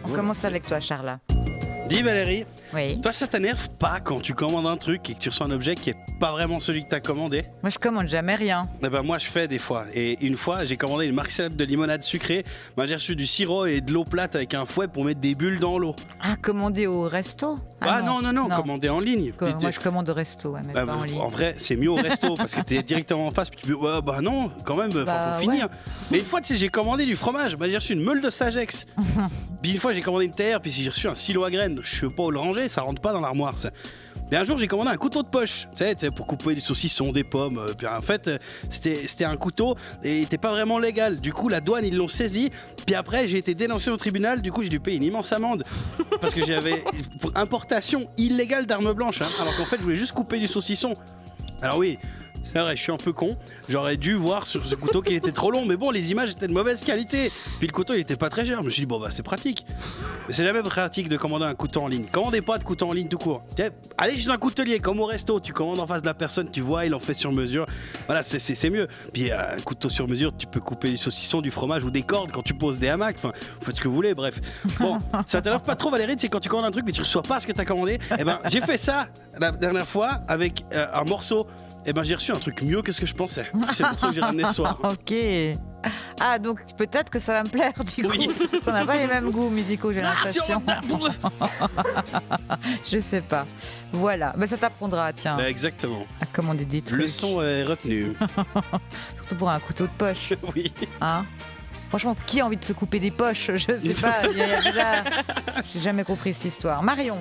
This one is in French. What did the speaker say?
On commence avec toi, Charles. Dis Valérie, Oui. toi ça t'énerve pas quand tu commandes un truc et que tu reçois un objet qui est pas vraiment celui que t'as commandé? Moi, je commande jamais rien. Eh ben moi je fais des fois. Et une fois j'ai commandé une marque célèbre de limonade sucrée. Moi j'ai reçu du sirop et de l'eau plate avec un fouet pour mettre des bulles dans l'eau. Ah, commander au resto? Non, commandé en ligne. Puis Moi, je commande au resto, mais pas en ligne. en vrai, c'est mieux au resto parce que t'es directement en face. Puis tu dis, ouais, bah non, quand même, faut finir. Mais une fois, tu sais, j'ai commandé du fromage. Bah, j'ai reçu une meule de Sagex. Puis une fois, j'ai commandé une terre. Puis j'ai reçu un silo à graines. Je sais pas où le ranger, ça rentre pas dans l'armoire. Ça. Mais un jour, j'ai commandé un couteau de poche, tu sais, pour couper des saucissons, des pommes. Puis en fait, c'était un couteau et il était pas vraiment légal. Du coup, la douane, ils l'ont saisi. Puis après, j'ai été dénoncé au tribunal. Du coup, j'ai dû payer une immense amende parce que j'avais pour importation illégale d'armes blanches. Alors qu'en fait, je voulais juste couper du saucisson. Alors oui. C'est vrai, je suis un peu con. J'aurais dû voir sur ce couteau qu'il était trop long. Mais bon, les images étaient de mauvaise qualité. Puis le couteau, il était pas très cher. Je me suis dit, bon, bah, c'est pratique. Mais c'est jamais pratique de commander un couteau en ligne. Commandez pas de couteau en ligne tout court. Allez chez un coutelier, comme au resto. Tu commandes en face de la personne, tu vois, il en fait sur mesure. Voilà, c'est mieux. Puis un couteau sur mesure, tu peux couper du saucisson, du fromage ou des cordes quand tu poses des hamacs. Enfin, vous faites ce que vous voulez, bref. Bon, ça t'énerve pas trop, Valérie, c'est quand tu commandes un truc, mais tu reçois pas ce que t'as commandé. Eh ben, j'ai fait ça la dernière fois avec un morceau. Eh ben j'ai reçu un truc mieux que ce que je pensais. C'est pour ça que j'ai ramené ce soir. Ok. Ah, donc peut-être que ça va me plaire du coup. Oui. Parce qu'on n'a pas les mêmes goûts musicaux, j'ai l'impression. Je sais pas. Voilà. Ça t'apprendra, tiens, Exactement. à commander des trucs. Leçon est retenue. Surtout pour un couteau de poche. Oui. Hein? Franchement, qui a envie de se couper des poches? Je sais pas. J'ai jamais compris cette histoire. Marion.